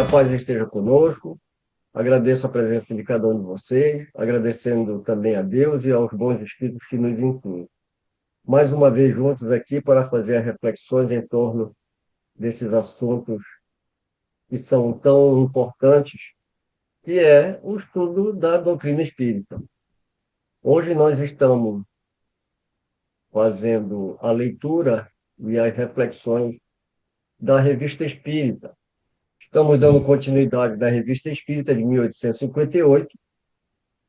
a paz esteja conosco. Agradeço a presença de cada um de vocês, agradecendo também a Deus e aos bons espíritos que nos incluem. Mais uma vez juntos aqui para fazer reflexões em torno desses assuntos que são tão importantes, que é o estudo da doutrina espírita. Hoje nós estamos fazendo a leitura e as reflexões da Revista Espírita. Estamos dando continuidade da Revista Espírita de 1858,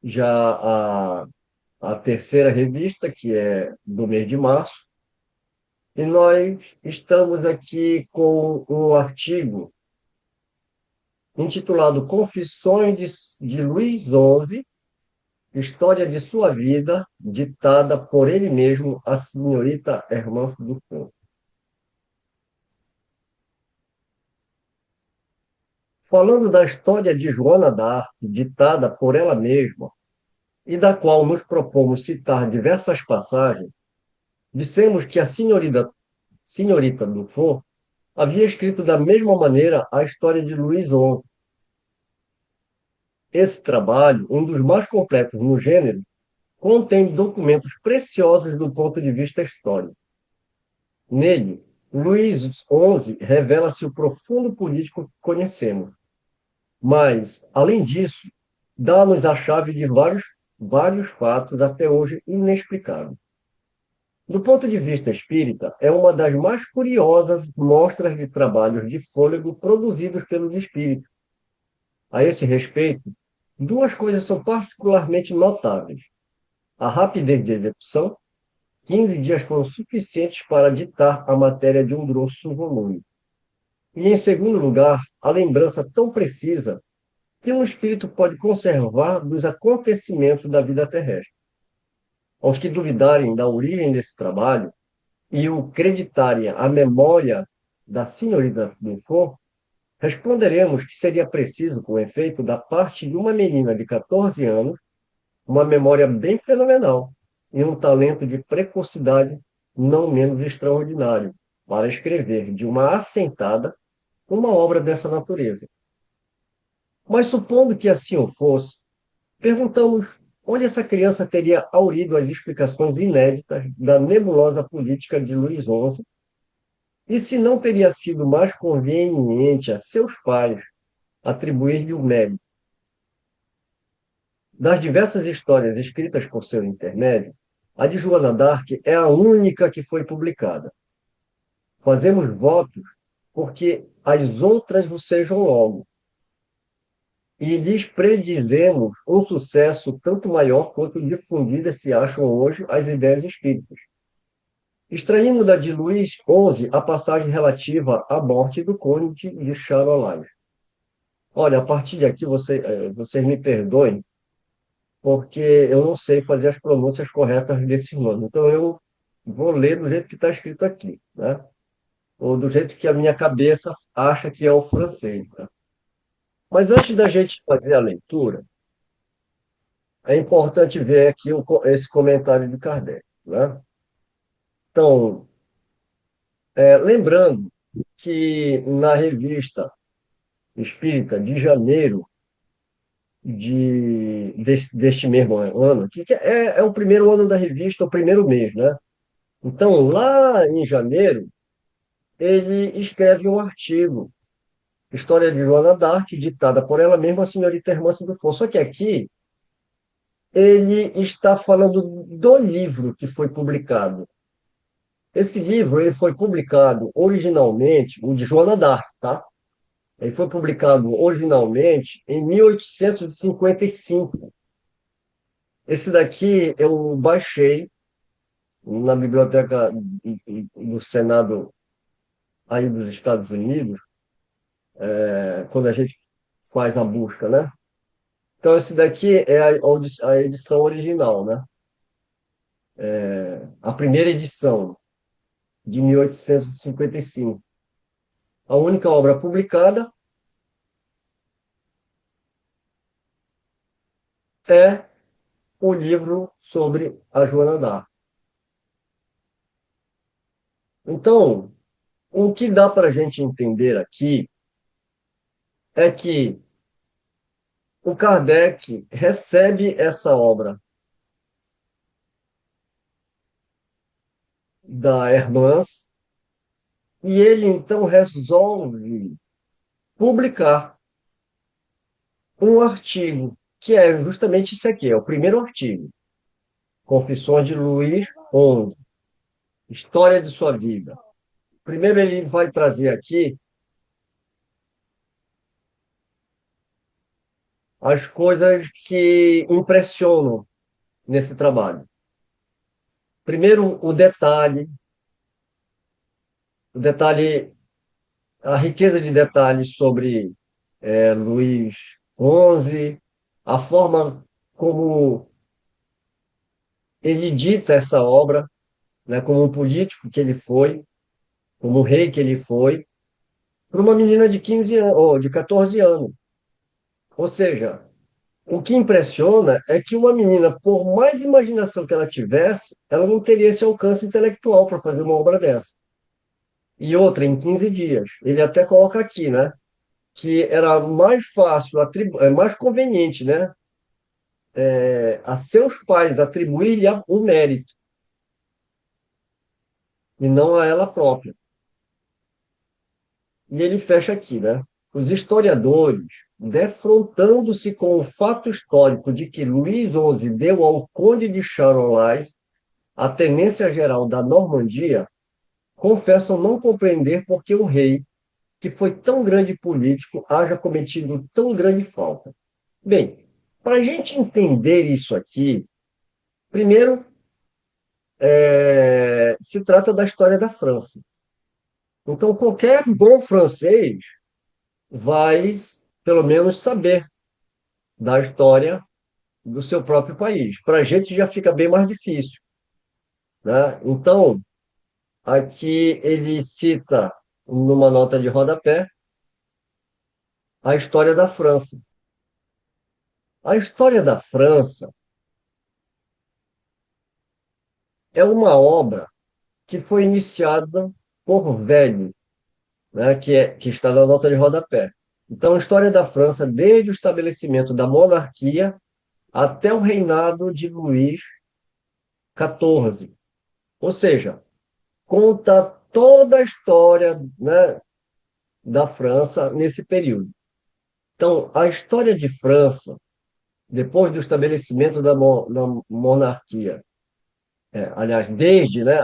já a terceira revista, que é do mês de março, e nós estamos aqui com um artigo intitulado Confissões de Luís XI, História de sua vida, ditada por ele mesmo, a senhorita Hermance Dupont. Falando da história de Joana d'Arc, ditada por ela mesma, e da qual nos propomos citar diversas passagens, dissemos que a senhorita Dufour havia escrito da mesma maneira a história de Luís XI. Esse trabalho, um dos mais completos no gênero, contém documentos preciosos do ponto de vista histórico. Nele, Luís XI revela-se o profundo político que conhecemos, mas, além disso, dá-nos a chave de vários fatos até hoje inexplicáveis. Do ponto de vista espírita, é uma das mais curiosas mostras de trabalhos de fôlego produzidos pelos espíritos. A esse respeito, duas coisas são particularmente notáveis: a rapidez de execução. 15 dias foram suficientes para ditar a matéria de um grosso volume. E, em segundo lugar, a lembrança tão precisa que um espírito pode conservar dos acontecimentos da vida terrestre. Aos que duvidarem da origem desse trabalho e o creditarem à memória da senhorita Dufour, responderemos que seria preciso, com efeito, da parte de uma menina de 14 anos, uma memória bem fenomenal e um talento de precocidade não menos extraordinário para escrever de uma assentada uma obra dessa natureza. Mas supondo que assim o fosse, perguntamos onde essa criança teria haurido as explicações inéditas da nebulosa política de Luís XI e se não teria sido mais conveniente a seus pais atribuir-lhe o mérito. Das diversas histórias escritas por seu intermédio, a de Joana d'Arc é a única que foi publicada. Fazemos votos porque as outras vos sejam logo, e lhes predizemos um sucesso tanto maior quanto difundidas se acham hoje as ideias espíritas. Extraímos da de Luís XI a passagem relativa à morte do conde de Charolais. Olha, a partir de aqui vocês me perdoem, porque eu não sei fazer as pronúncias corretas desses nomes. Então eu vou ler do jeito que está escrito aqui, né? Ou do jeito que a minha cabeça acha que é o francês, né? Mas antes da gente fazer a leitura, é importante ver aqui esse comentário de Kardec, né? Então, lembrando que na revista Espírita de janeiro deste mesmo ano, que é o primeiro ano da revista, o primeiro mês, né? Então, lá em janeiro, ele escreve um artigo, História de Joana d'Arc, ditada por ela mesma, a senhorita Hermance Dufour. Só que aqui ele está falando do livro que foi publicado. Esse livro ele foi publicado originalmente, o de Joana d'Arc, tá? Ele foi publicado originalmente em 1855. Esse daqui eu baixei na biblioteca do Senado aí dos Estados Unidos, quando a gente faz a busca, né? Então, esse daqui é a edição original, né? A primeira edição, de 1855. A única obra publicada é o livro sobre a Joana d'Arc. Então, o que dá para a gente entender aqui é que o Kardec recebe essa obra da Hermans e ele então resolve publicar um artigo, que é justamente isso aqui, é o primeiro artigo, Confissões de Luís XI, História de sua vida. Primeiro ele vai trazer aqui as coisas que impressionam nesse trabalho. Primeiro, o detalhe, a riqueza de detalhes sobre Luís XI, a forma como ele dita essa obra, né, como um político que ele foi, como um rei que ele foi, para uma menina de 15 anos, ou de 14 anos. Ou seja, o que impressiona é que uma menina, por mais imaginação que ela tivesse, ela não teria esse alcance intelectual para fazer uma obra dessa. E outra, em 15 dias. Ele até coloca aqui, né? Que era mais fácil, mais conveniente, né? A seus pais atribuir-lhe o mérito, e não a ela própria. E ele fecha aqui, né? Os historiadores, defrontando-se com o fato histórico de que Luís XI deu ao conde de Charolais a tenência geral da Normandia, confessam não compreender por que o rei, que foi tão grande político, haja cometido tão grande falta. Bem, para a gente entender isso aqui, primeiro, se trata da história da França. Então, qualquer bom francês vai, pelo menos, saber da história do seu próprio país. Para a gente já fica bem mais difícil, né? Então, aqui ele cita, numa nota de rodapé, a história da França. A história da França é uma obra que foi iniciada por Velho, né, que está na nota de rodapé. Então, a história da França, desde o estabelecimento da monarquia até o reinado de Luís XIV. Ou seja, conta toda a história, né, da França nesse período. Então, a história de França, depois do estabelecimento da monarquia, aliás, desde, né,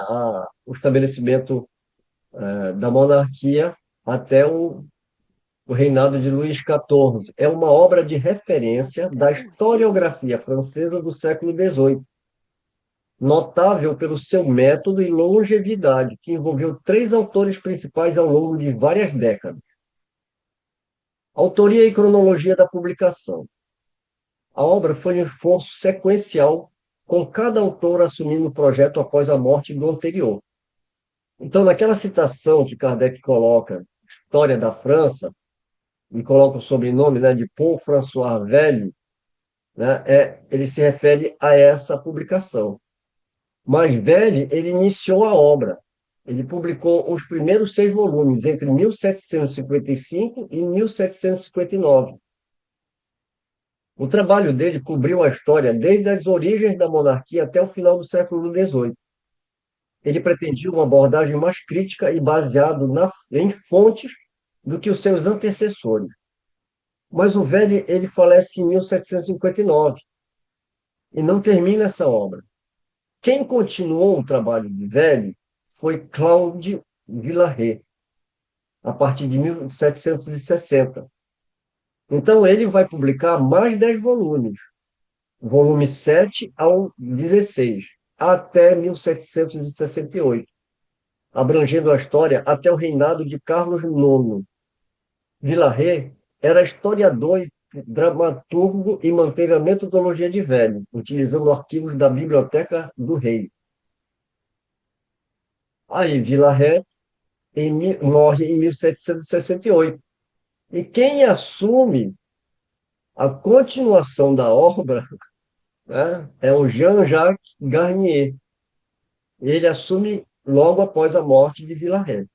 o estabelecimento da monarquia até o reinado de Luís XIV. É uma obra de referência da historiografia francesa do século XVIII, notável pelo seu método e longevidade, que envolveu três autores principais ao longo de várias décadas. Autoria e cronologia da publicação. A obra foi um esforço sequencial, com cada autor assumindo o projeto após a morte do anterior. Então, naquela citação que Kardec coloca, História da França, e coloca o sobrenome, né, de Paul François Velho, né, ele se refere a essa publicação. Mas Velho, ele iniciou a obra. Ele publicou os primeiros 6 volumes entre 1755 e 1759. O trabalho dele cobriu a história desde as origens da monarquia até o final do século XVIII. Ele pretendia uma abordagem mais crítica e baseada em fontes do que os seus antecessores. Mas o Velho ele falece em 1759 e não termina essa obra. Quem continuou o trabalho de Velho foi Claude Villaret, a partir de 1760. Então, ele vai publicar mais 10 volumes, volume 7 ao 16, até 1768, abrangendo a história até o reinado de Carlos IX. Villaret era historiador e dramaturgo e manteve a metodologia de Velho, utilizando arquivos da Biblioteca do Rei. Aí, Villaret morre em 1768. E quem assume a continuação da obra, né, é o Jean-Jacques Garnier. Ele assume logo após a morte de Villaret.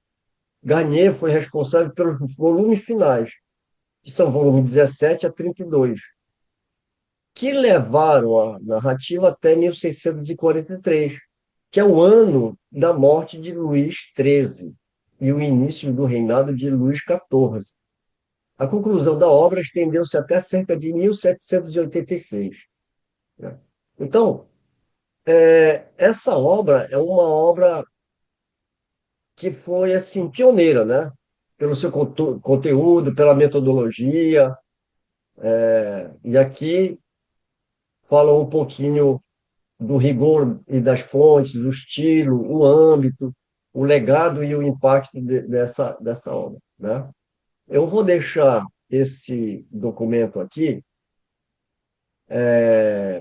Garnier foi responsável pelos volumes finais, que são volumes 17 a 32, que levaram a narrativa até 1643, que é o ano da morte de Luís XIII e o início do reinado de Luís XIV. A conclusão da obra estendeu-se até cerca de 1786, né? Então, essa obra é uma obra que foi assim pioneira, né? Pelo seu conteúdo, pela metodologia, e aqui fala um pouquinho do rigor e das fontes, o estilo, o âmbito, o legado e o impacto dessa obra, né? Eu vou deixar esse documento aqui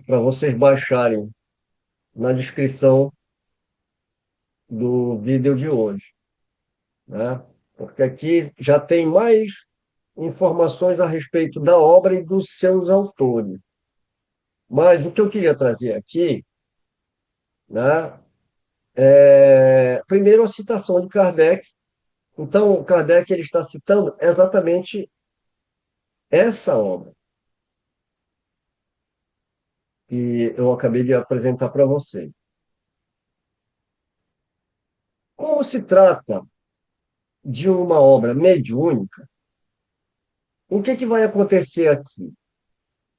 para vocês baixarem na descrição do vídeo de hoje, né? Porque aqui já tem mais informações a respeito da obra e dos seus autores. Mas o que eu queria trazer aqui, né, primeiro a citação de Kardec. Então, Kardec ele está citando exatamente essa obra que eu acabei de apresentar para você. Como se trata de uma obra mediúnica, o que vai acontecer aqui?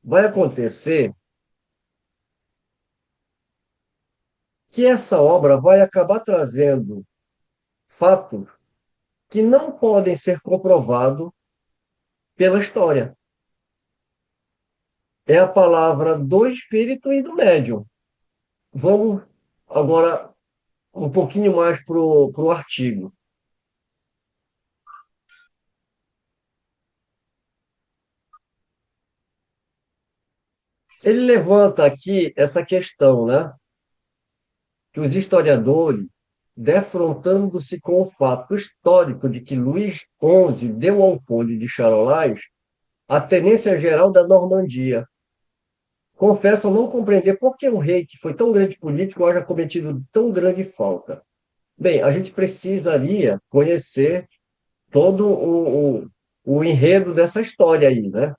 Vai acontecer que essa obra vai acabar trazendo fatos que não podem ser comprovados pela história. É a palavra do espírito e do médium. Vamos agora um pouquinho mais para o artigo. Ele levanta aqui essa questão, né? Que os historiadores, defrontando-se com o fato histórico de que Luís XI deu ao Conde de Charolais a tenência geral da Normandia, confessam não compreender por que um rei que foi tão grande político haja cometido tão grande falta. Bem, a gente precisaria conhecer todo o enredo dessa história aí, né?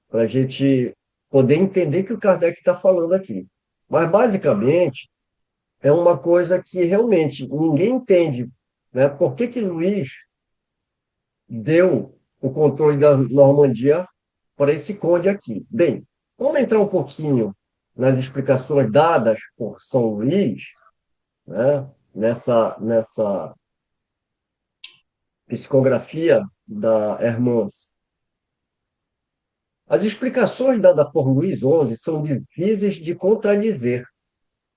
Para a gente poder entender o que o Kardec está falando aqui. Mas, basicamente, é uma coisa que realmente ninguém entende, né? Por que Luís deu o controle da Normandia para esse conde aqui? Bem, vamos entrar um pouquinho nas explicações dadas por São Luís, né? Nessa psicografia da Hermance. As explicações dadas por Luís XI são difíceis de contradizer,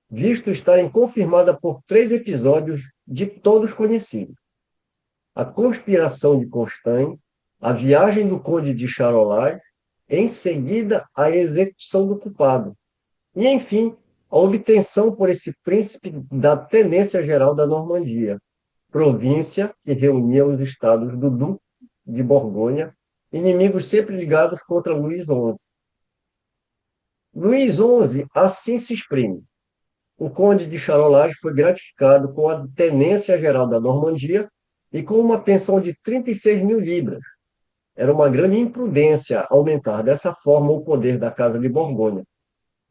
visto estarem confirmadas por três episódios de todos conhecidos: a conspiração de Constanha, a viagem do conde de Charolais, em seguida a execução do culpado, e, enfim, a obtenção por esse príncipe da tenência geral da Normandia, província que reunia os estados do Duque de Borgonha, inimigos sempre ligados contra Luís XI. Luís XI assim se exprime: o conde de Charolais foi gratificado com a tenência geral da Normandia e com uma pensão de 36 mil libras. Era uma grande imprudência aumentar dessa forma o poder da Casa de Borgonha.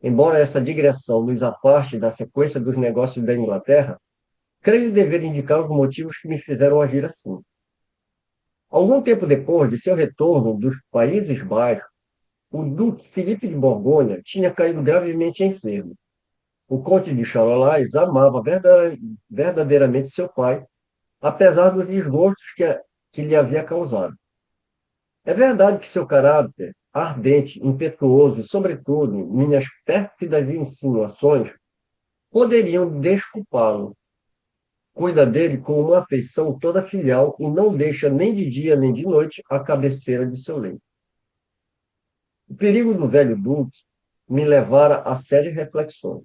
Embora essa digressão nos aparte da sequência dos negócios da Inglaterra, creio dever indicar os motivos que me fizeram agir assim. Algum tempo depois de seu retorno dos Países Baixos, o duque Filipe de Borgonha tinha caído gravemente enfermo. O conde de Charolais amava verdadeiramente seu pai, apesar dos desgostos que lhe havia causado. É verdade que seu caráter, ardente, impetuoso e, sobretudo, minhas pérfidas insinuações, poderiam desculpá-lo. Cuida dele com uma afeição toda filial e não deixa nem de dia nem de noite a cabeceira de seu leito. O perigo do velho duque me levara a sérias reflexões.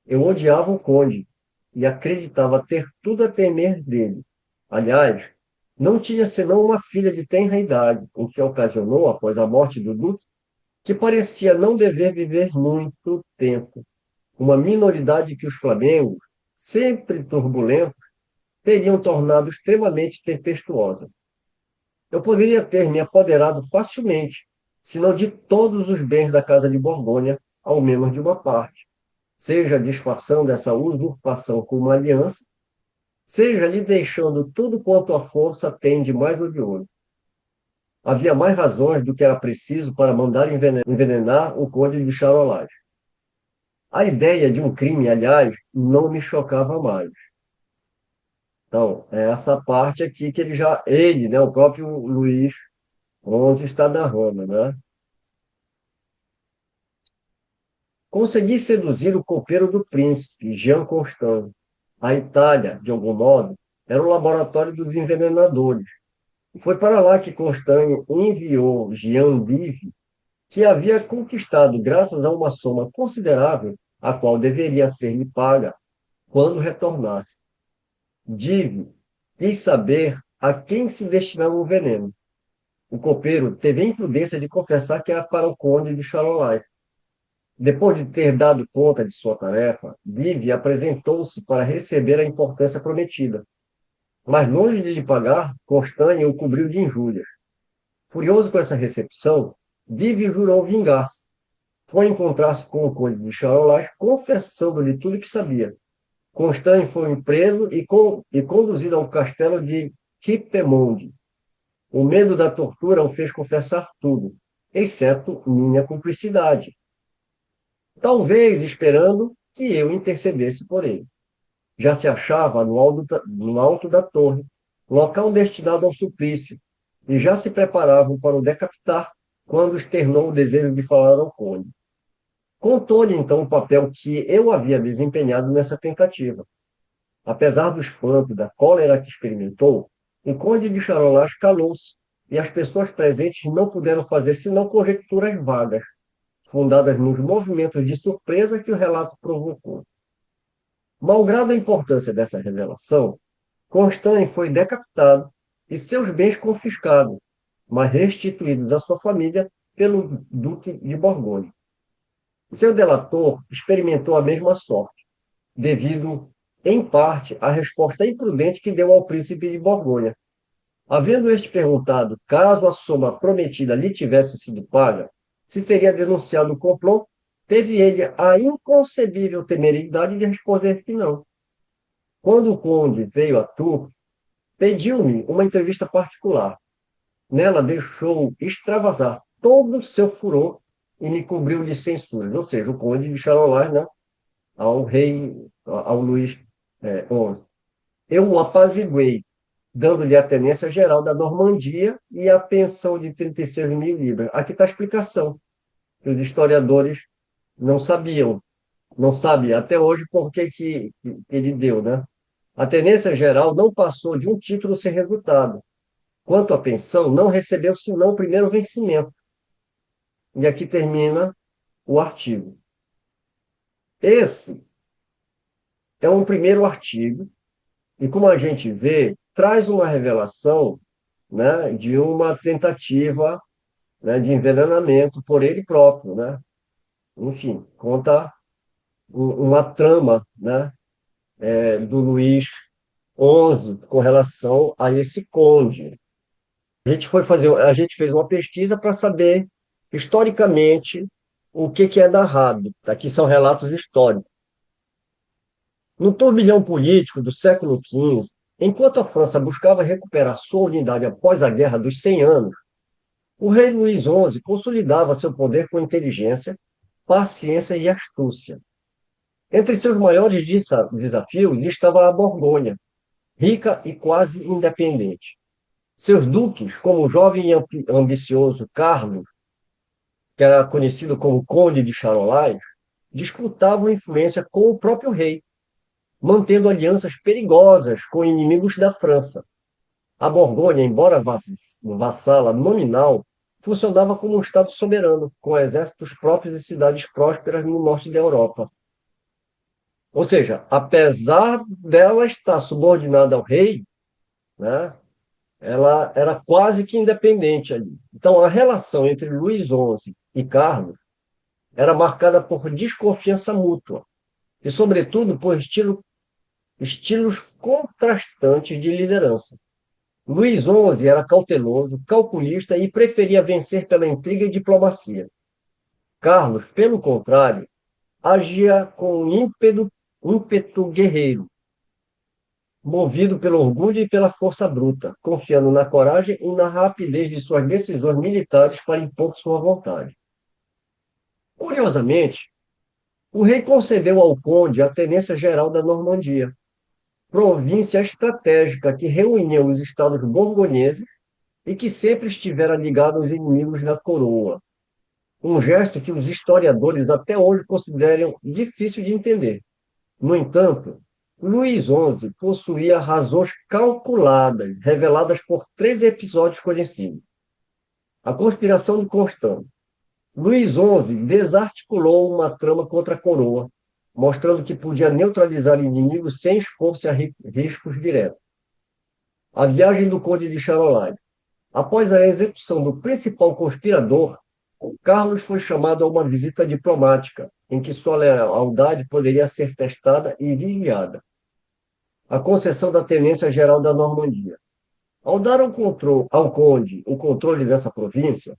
Eu odiava o conde e acreditava ter tudo a temer dele. Aliás, não tinha senão uma filha de tenra idade, o que ocasionou, após a morte do duque, que parecia não dever viver muito tempo. Uma minoridade que os flamengos, sempre turbulentos, teriam tornado extremamente tempestuosa. Eu poderia ter me apoderado facilmente, se não de todos os bens da Casa de Borgonha, ao menos de uma parte, seja disfarçando essa usurpação com uma aliança, seja lhe deixando tudo quanto a força tem de mais odioso. Havia mais razões do que era preciso para mandar envenenar o conde de Charolais. A ideia de um crime, aliás, não me chocava mais. Então, é essa parte aqui que ele, né, o próprio Luís XI está narrando, né? Consegui seduzir o copeiro do príncipe, Jean Constant. A Itália, de algum modo, era o laboratório dos envenenadores. Foi para lá que Constant enviou Jean Vive, que havia conquistado graças a uma soma considerável, a qual deveria ser-lhe paga quando retornasse. Dive quis saber a quem se destinava o veneno. O copeiro teve a imprudência de confessar que era para o conde de Charolais. Depois de ter dado conta de sua tarefa, Vive apresentou-se para receber a importância prometida. Mas, longe de lhe pagar, Constânia o cobriu de injúrias. Furioso com essa recepção, Vive jurou vingar-se. Foi encontrar-se com o conde de Charolais, confessando-lhe tudo o que sabia. Constânia foi preso e conduzido ao castelo de Quipemonde. O medo da tortura o fez confessar tudo, exceto minha cumplicidade, talvez esperando que eu intercedesse por ele. Já se achava no alto da torre, local destinado ao suplício, e já se preparavam para o decapitar quando externou o desejo de falar ao conde. Contou-lhe então o papel que eu havia desempenhado nessa tentativa. Apesar do espanto e da cólera que experimentou, o conde de Charolais calou-se, e as pessoas presentes não puderam fazer senão conjecturas vagas, fundadas nos movimentos de surpresa que o relato provocou. Malgrado a importância dessa revelação, Constant foi decapitado e seus bens confiscados, mas restituídos à sua família pelo Duque de Borgonha. Seu delator experimentou a mesma sorte, devido, em parte, à resposta imprudente que deu ao príncipe de Borgonha. Havendo este perguntado caso a soma prometida lhe tivesse sido paga, se teria denunciado o complô, teve ele a inconcebível temeridade de responder que não. Quando o conde veio a Tours, pediu-me uma entrevista particular. Nela deixou extravasar todo o seu furor e me cobriu de censuras, ou seja, o conde de Charolais, né, ao rei, ao Luís XI. Eu o apaziguei, dando-lhe a tenência geral da Normandia e a pensão de 36 mil libras. Aqui está a explicação, que os historiadores não sabiam, não sabem até hoje por que ele deu, né? A tenência geral não passou de um título sem resultado. Quanto à pensão, não recebeu senão o primeiro vencimento. E aqui termina o artigo. Esse é um primeiro artigo, e como a gente vê, traz uma revelação, né, de uma tentativa, né, de envenenamento por ele próprio, né? Enfim, conta uma trama, né, do Luís XI com relação a esse conde. A gente fez uma pesquisa para saber historicamente o que é narrado. Aqui são relatos históricos. No turbilhão político do século XV, enquanto a França buscava recuperar sua unidade após a Guerra dos 100 Anos, o rei Luís XI consolidava seu poder com inteligência, paciência e astúcia. Entre seus maiores desafios estava a Borgonha, rica e quase independente. Seus duques, como o jovem e ambicioso Carlos, que era conhecido como Conde de Charolais, disputavam influência com o próprio rei, mantendo alianças perigosas com inimigos da França. A Borgonha, embora vassala nominal, funcionava como um Estado soberano, com exércitos próprios e cidades prósperas no norte da Europa. Ou seja, apesar dela estar subordinada ao rei, né, ela era quase que independente ali. Então, a relação entre Luís XI e Carlos era marcada por desconfiança mútua e, sobretudo, por estilos contrastantes de liderança. Luís XI era cauteloso, calculista e preferia vencer pela intriga e diplomacia. Carlos, pelo contrário, agia com ímpeto guerreiro, movido pelo orgulho e pela força bruta, confiando na coragem e na rapidez de suas decisões militares para impor sua vontade. Curiosamente, o rei concedeu ao conde a tenência geral da Normandia, província estratégica que reunia os estados borgonheses e que sempre estivera ligada aos inimigos da coroa. Um gesto que os historiadores até hoje consideram difícil de entender. No entanto, Luís XI possuía razões calculadas, reveladas por três episódios conhecidos. A conspiração de Constância. Luís XI desarticulou uma trama contra a coroa, mostrando que podia neutralizar inimigos sem expor-se a riscos diretos. A viagem do Conde de Charolais. Após a execução do principal conspirador, Carlos foi chamado a uma visita diplomática, em que sua lealdade poderia ser testada e vigiada. A concessão da tenência geral da Normandia. Ao dar ao conde o controle dessa província,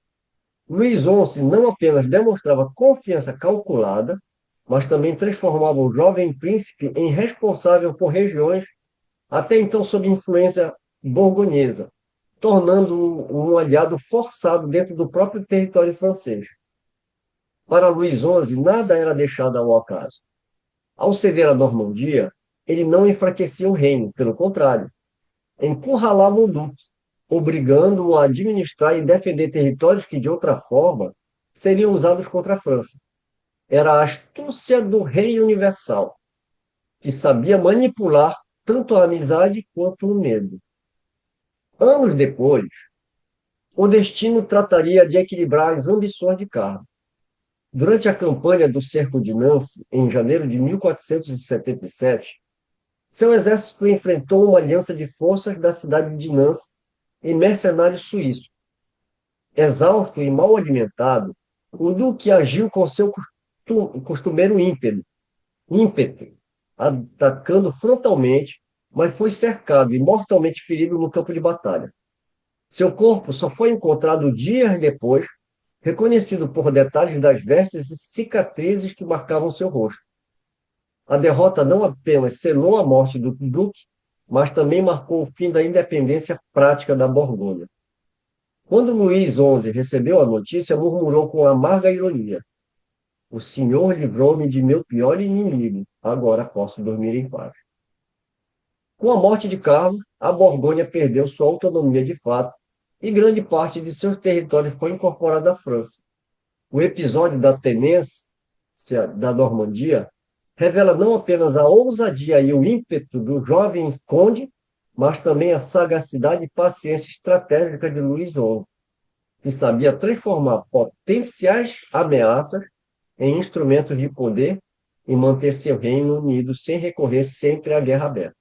Luís XI não apenas demonstrava confiança calculada, mas também transformava o jovem príncipe em responsável por regiões até então sob influência borgonhesa, tornando-o um aliado forçado dentro do próprio território francês. Para Luís XI, nada era deixado ao acaso. Ao ceder a Normandia, ele não enfraquecia o reino, pelo contrário, encurralava o duque, obrigando-o a administrar e defender territórios que, de outra forma, seriam usados contra a França. Era a astúcia do rei universal, que sabia manipular tanto a amizade quanto o medo. Anos depois, o destino trataria de equilibrar as ambições de Carlos. Durante a campanha do Cerco de Nancy, em janeiro de 1477, seu exército enfrentou uma aliança de forças da cidade de Nancy e mercenários suíços. Exausto e mal alimentado, o duque agiu com seu costumeiro ímpeto, atacando frontalmente, mas foi cercado e mortalmente ferido no campo de batalha. Seu corpo só foi encontrado dias depois, reconhecido por detalhes das vestes e cicatrizes que marcavam seu rosto. A derrota não apenas selou a morte do duque, mas também marcou o fim da independência prática da Borgonha. Quando Luís XI recebeu a notícia, murmurou com amarga ironia: "O senhor livrou-me de meu pior inimigo, agora posso dormir em paz." Com a morte de Carlos, a Borgonha perdeu sua autonomia de fato e grande parte de seus territórios foi incorporada à França. O episódio da tenência da Normandia revela não apenas a ousadia e o ímpeto do jovem conde, mas também a sagacidade e paciência estratégica de Luís XI, que sabia transformar potenciais ameaças em instrumentos de poder e manter seu reino unido sem recorrer sempre à guerra aberta.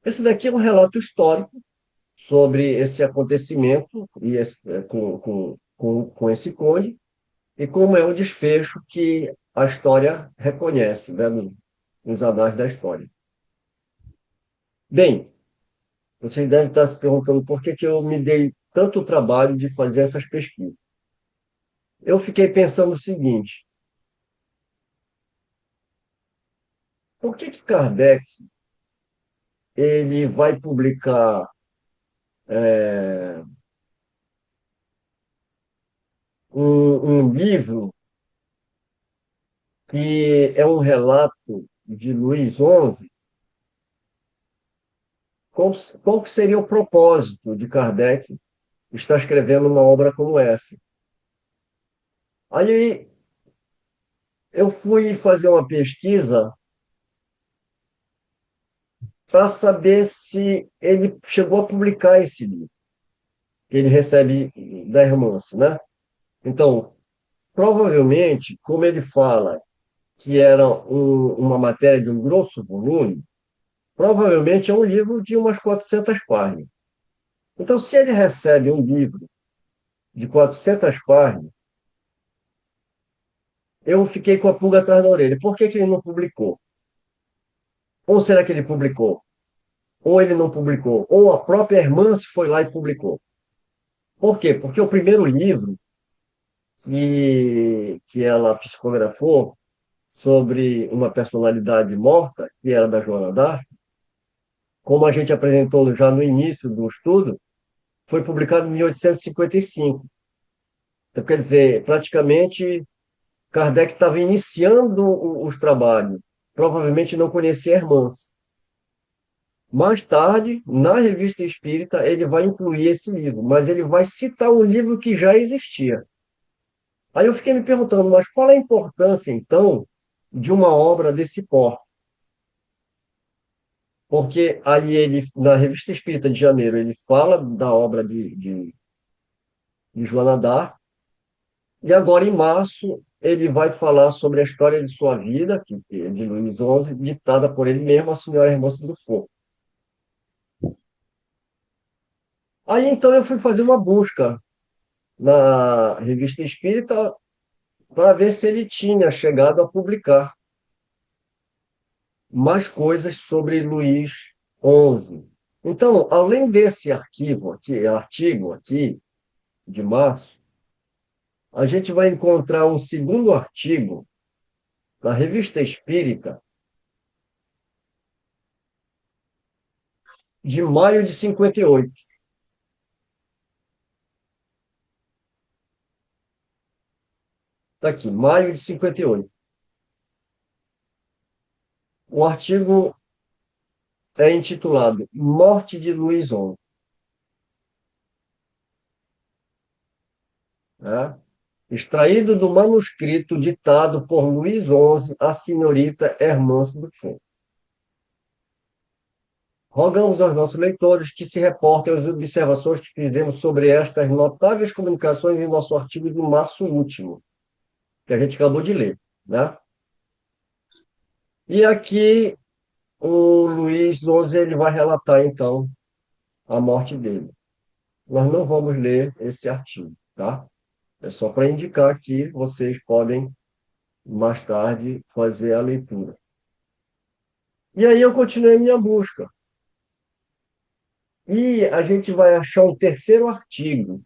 Esse daqui é um relato histórico sobre esse acontecimento e com esse conde, e como é o desfecho que a história reconhece, né, nos anais da história. Bem, vocês devem estar se perguntando por que eu me dei tanto trabalho de fazer essas pesquisas. Eu fiquei pensando o seguinte: por que Kardec ele vai publicar um livro que é um relato de Luís XI? Qual que seria o propósito de Kardec estar escrevendo uma obra como essa? Aí eu fui fazer uma pesquisa para saber se ele chegou a publicar esse livro, que ele recebe da Hermance, né? Então, provavelmente, como ele fala que era uma matéria de um grosso volume, provavelmente é um livro de umas 400 páginas. Então, se ele recebe um livro de 400 páginas, eu fiquei com a pulga atrás da orelha. Por que ele não publicou? Ou será que ele publicou? ou ele não publicou, ou a própria irmã se foi lá e publicou. Por quê? Porque o primeiro livro que ela psicografou sobre uma personalidade morta, que era da Joana d'Arc, como a gente apresentou já no início do estudo, foi publicado em 1855. Então, quer dizer, praticamente Kardec estava iniciando os trabalhos, provavelmente não conhecia Hermance. Mais tarde, na Revista Espírita, ele vai incluir esse livro, mas ele vai citar um livro que já existia. Aí eu fiquei me perguntando, mas qual é a importância, então, de uma obra desse porte? Porque aí ele, na Revista Espírita de Janeiro, ele fala da obra de Joana d'Arc, e agora, em março, ele vai falar sobre a história de sua vida, que é de Luís XI, ditada por ele mesmo, a senhora Hermance do Fogo. Aí, então, eu fui fazer uma busca na Revista Espírita para ver se ele tinha chegado a publicar mais coisas sobre Luís XI. Então, além desse artigo aqui, de março, a gente vai encontrar um segundo artigo na Revista Espírita, de maio de 58. Está aqui, maio de 58. O artigo é intitulado Morte de Luís XI. Né? Extraído do manuscrito ditado por Luís XI à senhorita Hermance do Fogo. Rogamos aos nossos leitores que se reportem às observações que fizemos sobre estas notáveis comunicações em nosso artigo de março último, que a gente acabou de ler. Né? E aqui o Luís XI ele vai relatar, então, a morte dele. Nós não vamos ler esse artigo, tá? É só para indicar que vocês podem, mais tarde, fazer a leitura. E aí eu continuei minha busca. E a gente vai achar um terceiro artigo,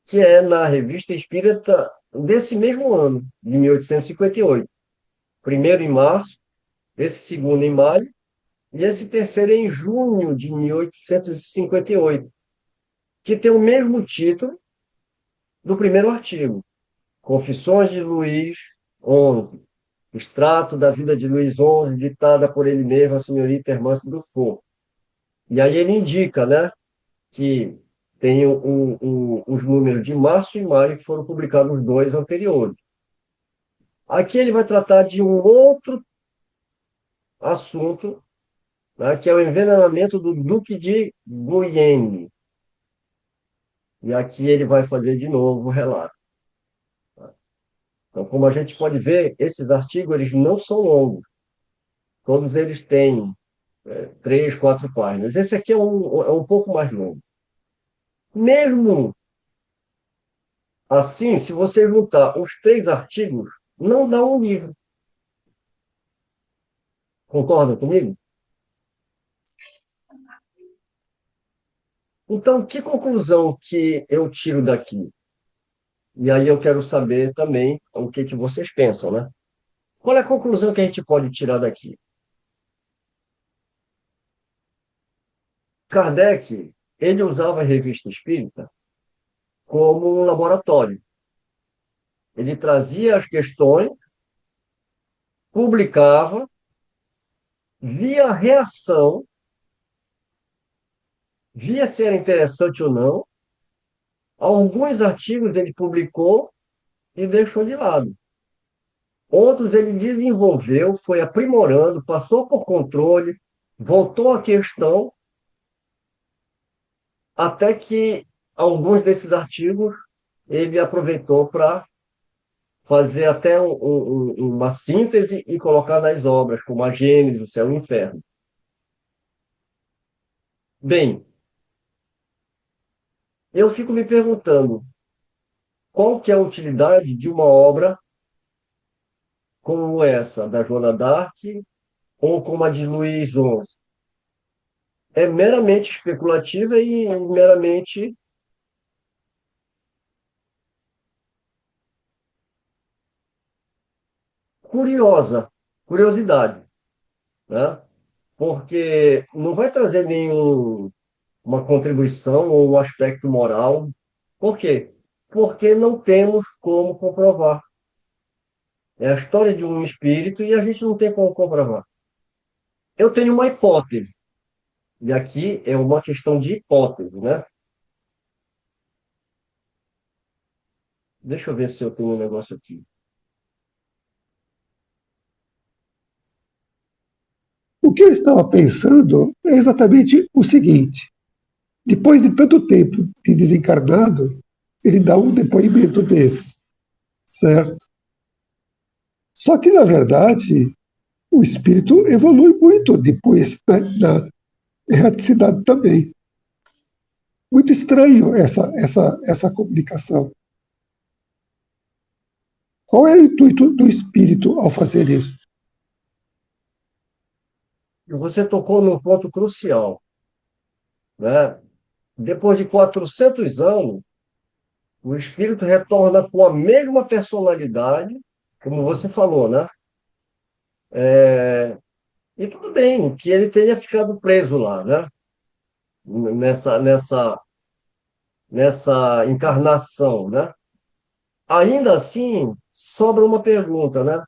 que é na Revista Espírita desse mesmo ano, de 1858. Primeiro em março, esse segundo em maio, e esse terceiro em junho de 1858, que tem o mesmo título do primeiro artigo, Confissões de Luís XI, extrato da vida de Luís XI, ditada por ele mesmo, a senhorita Hermance do Fogo. E aí ele indica, né, que tem os números de março e maio, que foram publicados os dois anteriores. Aqui ele vai tratar de um outro assunto, né, que é o envenenamento do Duque de Guienne. E aqui ele vai fazer de novo o relato. Então, como a gente pode ver, esses artigos eles não são longos. Todos eles têm 3, 4 páginas. Esse aqui é um pouco mais longo. Mesmo assim, se você juntar os 3 artigos, não dá um livro. Concorda comigo? Então, que conclusão que eu tiro daqui? E aí eu quero saber também o que que vocês pensam, né? Qual é a conclusão que a gente pode tirar daqui? Kardec, ele usava a revista espírita como um laboratório. Ele trazia as questões, publicava, via a reação, via se era interessante ou não. Alguns artigos ele publicou e deixou de lado. Outros ele desenvolveu, foi aprimorando, passou por controle, voltou à questão, até que alguns desses artigos ele aproveitou para fazer até uma síntese e colocar nas obras, como a Gênesis, o Céu e o Inferno. Bem, eu fico me perguntando qual que é a utilidade de uma obra como essa, da Joana d'Arc, ou como a de Luís XI. é meramente especulativa e meramente curiosidade, né? Porque não vai trazer uma contribuição ou um aspecto moral. Por quê? Porque não temos como comprovar. É a história de um espírito e a gente não tem como comprovar. Eu tenho uma hipótese, e aqui é uma questão de hipótese, né? Deixa eu ver se eu tenho um negócio aqui. O que eu estava pensando é exatamente o seguinte: depois de tanto tempo de desencarnado, ele dá um depoimento desse, certo? Só que, na verdade, o espírito evolui muito depois na erraticidade também. Muito estranho essa comunicação. Qual é o intuito do espírito ao fazer isso? E você tocou num ponto crucial, né? Depois de 400 anos, o espírito retorna com a mesma personalidade, como você falou, né? E tudo bem que ele tenha ficado preso lá, né? Nessa, nessa, nessa encarnação, né? Ainda assim, sobra uma pergunta, né?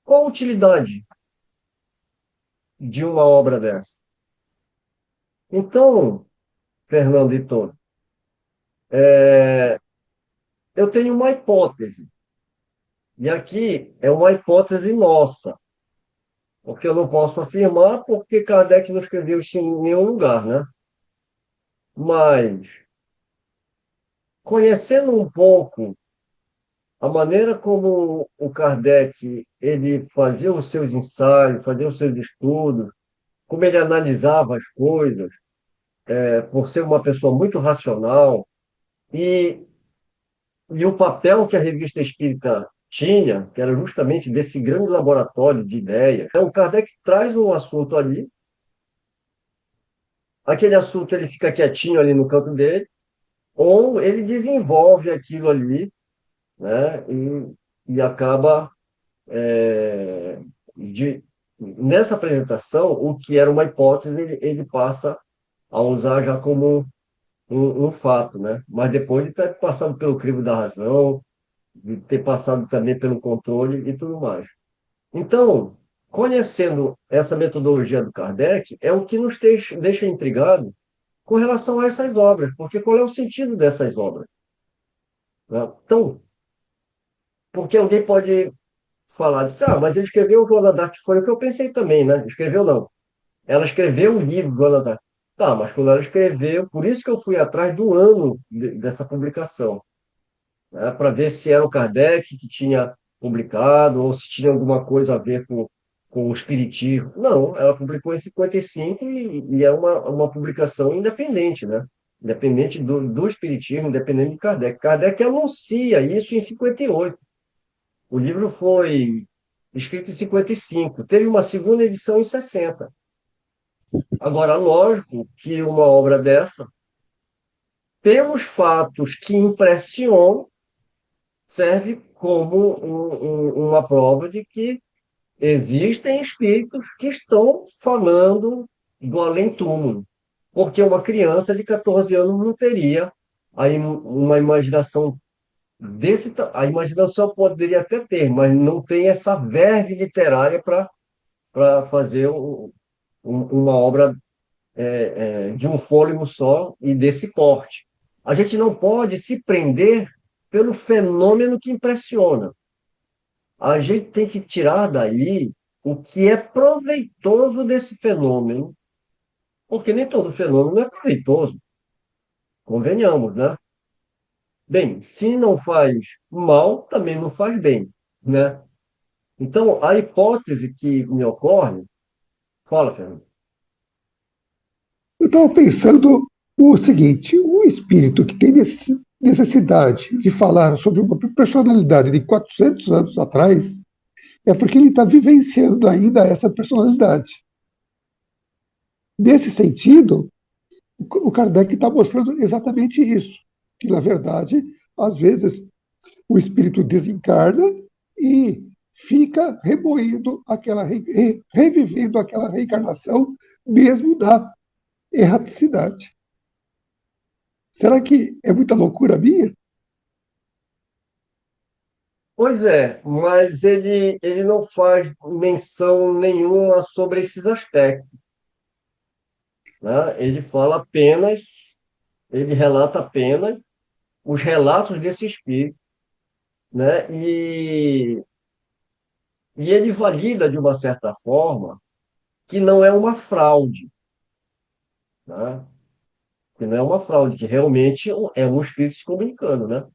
Qual a utilidade de uma obra dessa? Então, Fernando e Tony, eu tenho uma hipótese, e aqui é uma hipótese nossa, porque eu não posso afirmar, porque Kardec não escreveu isso em nenhum lugar, né? Mas, conhecendo um pouco a maneira como o Kardec ele fazia os seus ensaios, fazia os seus estudos, como ele analisava as coisas, por ser uma pessoa muito racional, e, e o papel que a Revista Espírita tinha, que era justamente desse grande laboratório de ideias. Então, o Kardec traz um assunto ali, aquele assunto ele fica quietinho ali no canto dele, ou ele desenvolve aquilo ali, né, e acaba de, nessa apresentação, o que era uma hipótese, ele passa a usar já como um fato, né? Mas depois de ter passado pelo crivo da razão, de ter passado também pelo controle e tudo mais. Então, conhecendo essa metodologia do Kardec, é o que nos deixa intrigado com relação a essas obras, porque qual é o sentido dessas obras? Né? Então, porque alguém pode falar disso, mas ele escreveu o Joana d'Arc, foi o que eu pensei também, né? Escreveu não. Ela escreveu um livro, Joana d'Arc. Tá, mas quando ela escreveu, por isso que eu fui atrás do ano dessa publicação, né, para ver se era o Kardec que tinha publicado ou se tinha alguma coisa a ver com o Espiritismo. Não, ela publicou em 55 e é uma publicação independente, né? Independente do Espiritismo, independente de Kardec. Kardec anuncia isso em 58. O livro foi escrito em 55. Teve uma segunda edição em 60. Agora, lógico que uma obra dessa, pelos fatos que impressionam, serve como uma prova de que existem espíritos que estão falando do além-túmulo. Porque uma criança de 14 anos não teria aí uma imaginação a imaginação poderia até ter, mas não tem essa verve literária para fazer uma obra de um fôlego só e desse porte. A gente não pode se prender pelo fenômeno que impressiona. A gente tem que tirar daí o que é proveitoso desse fenômeno, porque nem todo fenômeno é proveitoso, convenhamos, né? Bem, se não faz mal, também não faz bem, né? Então, a hipótese que me ocorre, fala, Fernando. Eu estava pensando o seguinte: o espírito que tem necessidade de falar sobre uma personalidade de 400 anos atrás é porque ele está vivenciando ainda essa personalidade. Nesse sentido, o Kardec está mostrando exatamente isso, que, na verdade, às vezes, o espírito desencarna e fica remoendo revivendo aquela reencarnação, mesmo da erraticidade. Será que é muita loucura minha? Pois é, mas ele não faz menção nenhuma sobre esses aspectos, né? Ele fala apenas, ele relata apenas os relatos desse espírito, né? E ele valida, de uma certa forma, que não é uma fraude, né? Que não é uma fraude, que realmente é um espírito se comunicando, né?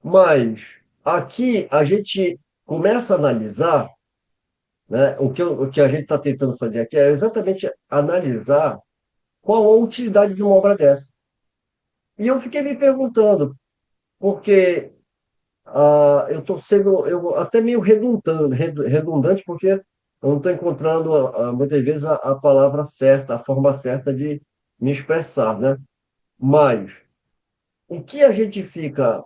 Mas aqui a gente começa a analisar, né? O que a gente está tentando fazer aqui é exatamente analisar qual a utilidade de uma obra dessa. E eu fiquei me perguntando, porque eu estou sendo até meio redundante, porque eu não estou encontrando muitas vezes a palavra certa, a forma certa de me expressar, né? Mas o que a gente fica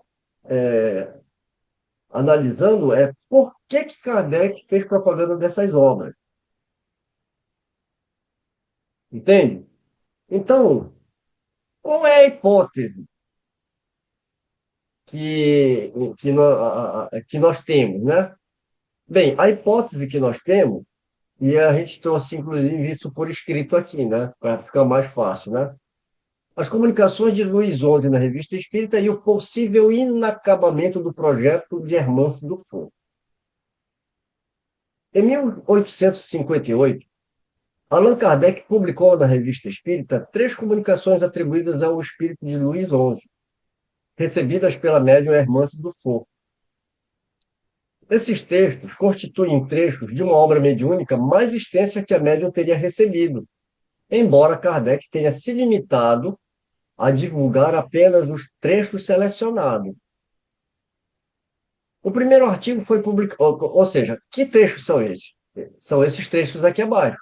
analisando é por que Kardec fez propaganda dessas obras, entende? Então, qual é a hipótese que nós temos, né? Bem, a hipótese que nós temos, e a gente trouxe, inclusive, isso por escrito aqui, né? Para ficar mais fácil, né? As comunicações de Luiz XI na Revista Espírita e o possível inacabamento do projeto de Hermance do Fogo. Em 1858, Allan Kardec publicou na Revista Espírita 3 comunicações atribuídas ao espírito de Luiz XI, recebidas pela médium Hermance do Fogo. Esses textos constituem trechos de uma obra mediúnica mais extensa que a médium teria recebido, embora Kardec tenha se limitado a divulgar apenas os trechos selecionados. O primeiro artigo foi publicado, ou seja, que trechos são esses? São esses trechos aqui abaixo.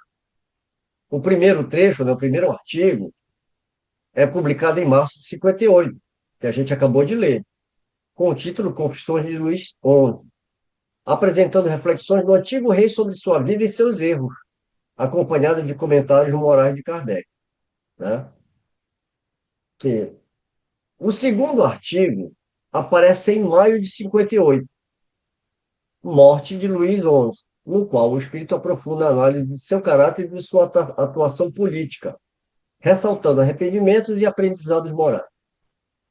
O primeiro trecho, né, o primeiro artigo, é publicado em março de 58, que a gente acabou de ler, com o título Confissões de Luís XI, apresentando reflexões do antigo rei sobre sua vida e seus erros, acompanhado de comentários morais de Kardec, né? Que o segundo artigo aparece em maio de 58, Morte de Luís XI, no qual o espírito aprofunda a análise de seu caráter e de sua atuação política, ressaltando arrependimentos e aprendizados morais.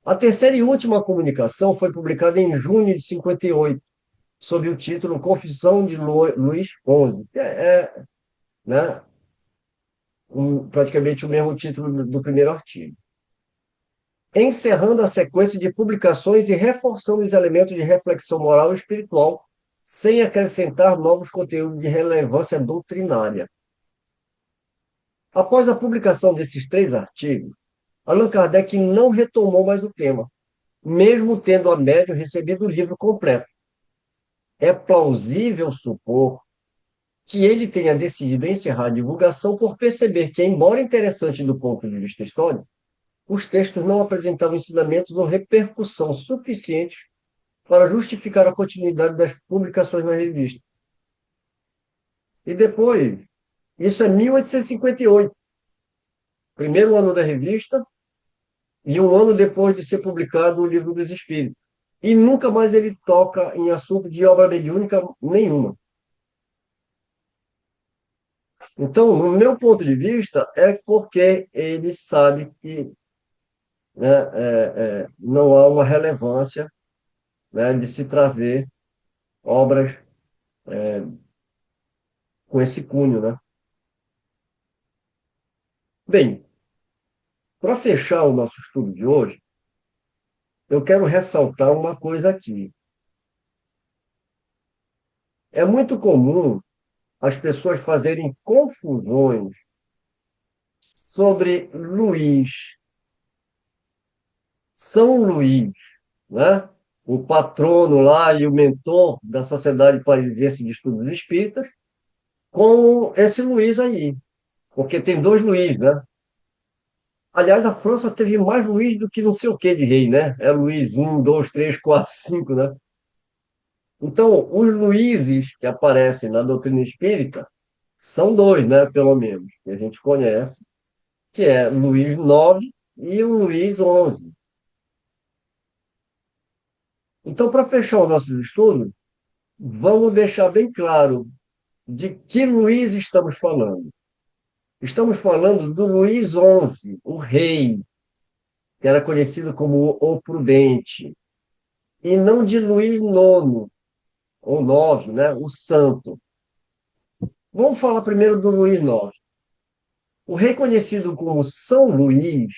A terceira e última comunicação foi publicada em junho de 58, sob o título Confissão de Luís XI, que né, praticamente o mesmo título do primeiro artigo, encerrando a sequência de publicações e reforçando os elementos de reflexão moral e espiritual, sem acrescentar novos conteúdos de relevância doutrinária. Após a publicação desses 3 artigos, Allan Kardec não retomou mais o tema, mesmo tendo a médium recebido o livro completo. É plausível supor que ele tenha decidido encerrar a divulgação por perceber que, embora interessante do ponto de vista histórico, os textos não apresentavam ensinamentos ou repercussão suficientes para justificar a continuidade das publicações na revista. E depois, isso é 1858, primeiro ano da revista, e um ano depois de ser publicado o Livro dos Espíritos. E nunca mais ele toca em assunto de obra mediúnica nenhuma. Então, no meu ponto de vista, é porque ele sabe que, né, não há uma relevância, né, de se trazer obras com esse cunho, né? Bem, para fechar o nosso estudo de hoje, eu quero ressaltar uma coisa aqui. É muito comum as pessoas fazerem confusões sobre Luís, São Luís, né? O patrono lá e o mentor da Sociedade Parisiense de Estudos Espíritas, com esse Luís aí. porque tem dois Luís, né? Aliás, a França teve mais Luís do que não sei o que de rei, né? É Luís um, dois, três, quatro, cinco, né? Então, os Luíses que aparecem na doutrina espírita são dois, né? Pelo menos, que a gente conhece, que é Luís IX e o Luís XI. Então, para fechar o nosso estudo, vamos deixar bem claro de que Luís estamos falando. Estamos falando do Luís XI, o rei, que era conhecido como o Prudente, e não de Luís IX, ou nove, né? O santo. Vamos falar primeiro do Luís IX. O rei conhecido como São Luís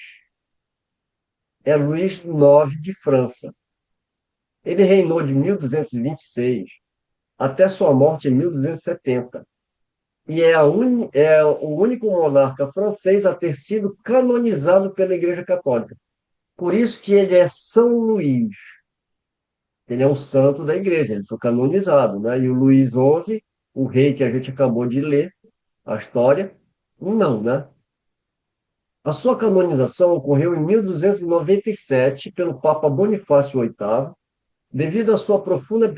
é Luís IX de França. Ele reinou de 1226 até sua morte em 1270 e é o único monarca francês a ter sido canonizado pela Igreja Católica. Por isso que ele é São Luís. Ele é um santo da Igreja, ele foi canonizado, né? E o Luís XI, o rei que a gente acabou de ler, a história, não, né? A sua canonização ocorreu em 1297 pelo Papa Bonifácio VIII, devido à sua profunda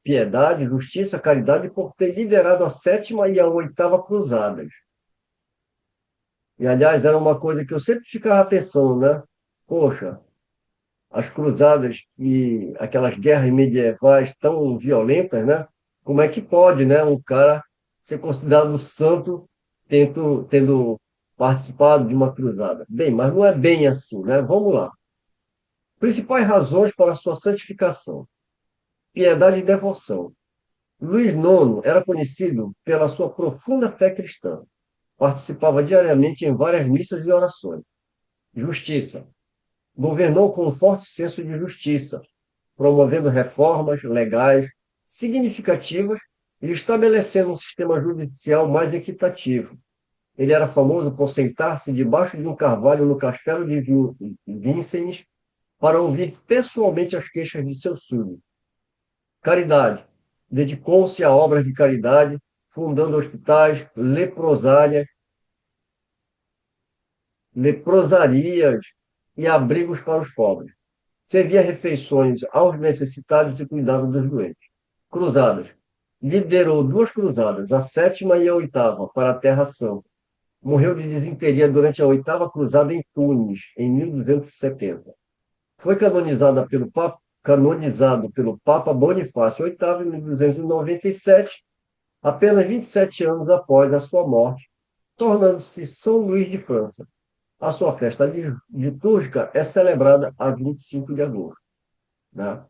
piedade, justiça, caridade, por ter liderado a sétima e a oitava cruzadas. E, aliás, era uma coisa que eu sempre ficava pensando, né? Poxa, as cruzadas, aquelas guerras medievais tão violentas, né? Como é que pode, né, um cara ser considerado santo tendo participado de uma cruzada? Bem, mas não é bem assim, né? Vamos lá. Principais razões para a sua santificação: piedade e devoção. Luís IX era conhecido pela sua profunda fé cristã. Participava diariamente em várias missas e orações. Justiça. Governou com um forte senso de justiça, promovendo reformas legais significativas e estabelecendo um sistema judicial mais equitativo. Ele era famoso por sentar-se debaixo de um carvalho no castelo de Vincennes para ouvir pessoalmente as queixas de seus súditos. Caridade. Dedicou-se a obras de caridade, fundando hospitais, leprosarias e abrigos para os pobres. Servia refeições aos necessitados e cuidava dos doentes. Cruzadas. Liderou duas cruzadas, a sétima e a oitava, para a Terra Santa. Morreu de desinteria durante a oitava cruzada em Tunis, em 1270. Foi canonizado pelo Papa Bonifácio VIII em 1297, apenas 27 anos após a sua morte, tornando-se São Luís de França. A sua festa litúrgica é celebrada a 25 de agosto. Né?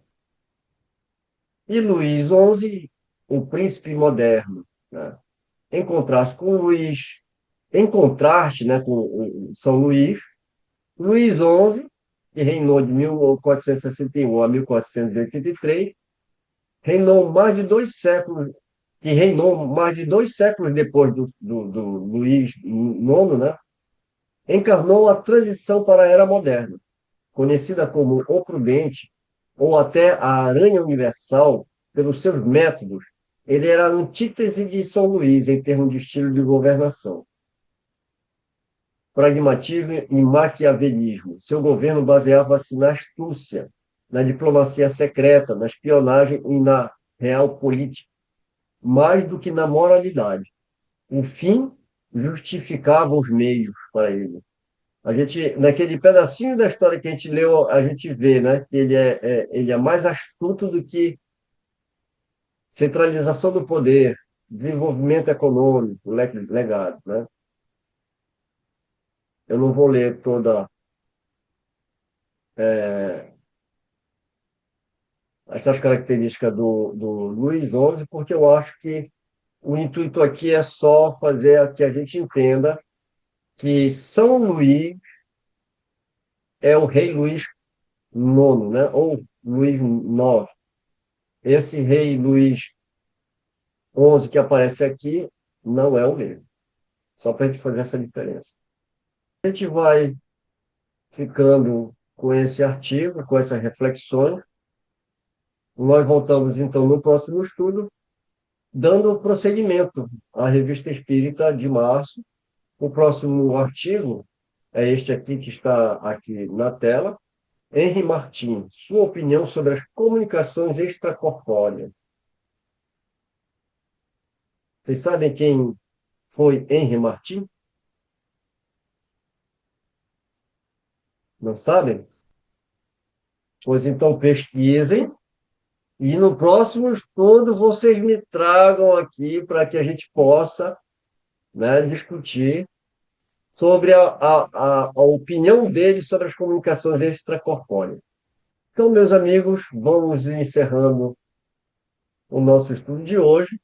E Luís XI, o príncipe moderno, né? Em contraste com Luís, em contraste, né, com o São Luís, Luís XI, que reinou de 1461 a 1483, reinou mais de 2 séculos, que reinou mais de 2 séculos depois do Luís IX, né? Encarnou a transição para a Era Moderna, conhecida como o Prudente, ou até a Aranha Universal, pelos seus métodos. Ele era a antítese de São Luís em termos de estilo de governação. Pragmatismo e maquiavelismo. Seu governo baseava-se na astúcia, na diplomacia secreta, na espionagem e na real política, mais do que na moralidade. O fim justificava os meios para ele. A gente, naquele pedacinho da história que a gente leu, a gente vê, né, que ele é mais astuto do que centralização do poder, desenvolvimento econômico, legado, né? Eu não vou ler toda essas características do Luiz XI, porque eu acho que o intuito aqui é só fazer que a gente entenda que São Luís é o rei Luís IX, né? Ou Luís IX. Esse rei Luís XI que aparece aqui não é o mesmo. Só para a gente fazer essa diferença. A gente vai ficando com esse artigo, com essas reflexões. Nós voltamos, então, no próximo estudo, dando prosseguimento à Revista Espírita de março, O próximo artigo é este aqui que está aqui na tela. Henri Martin, sua opinião sobre as comunicações extracorpóreas. Vocês sabem quem foi Henri Martin? Não sabem? Pois então pesquisem e no próximo estudo vocês me tragam aqui para que a gente possa, né, discutir sobre a opinião deles sobre as comunicações extracorpóreas. Então, meus amigos, vamos encerrando o nosso estudo de hoje.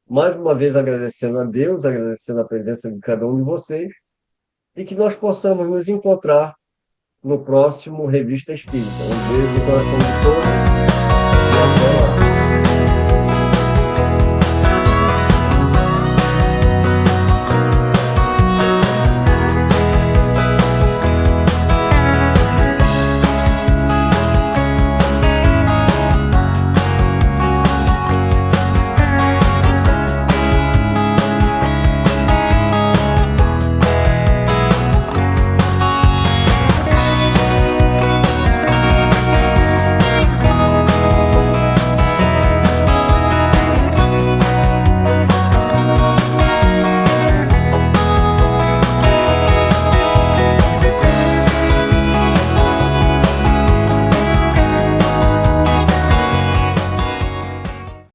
Mais uma vez agradecendo a Deus, agradecendo a presença de cada um de vocês, e que nós possamos nos encontrar no próximo Revista Espírita. Um beijo no coração de todos e até lá.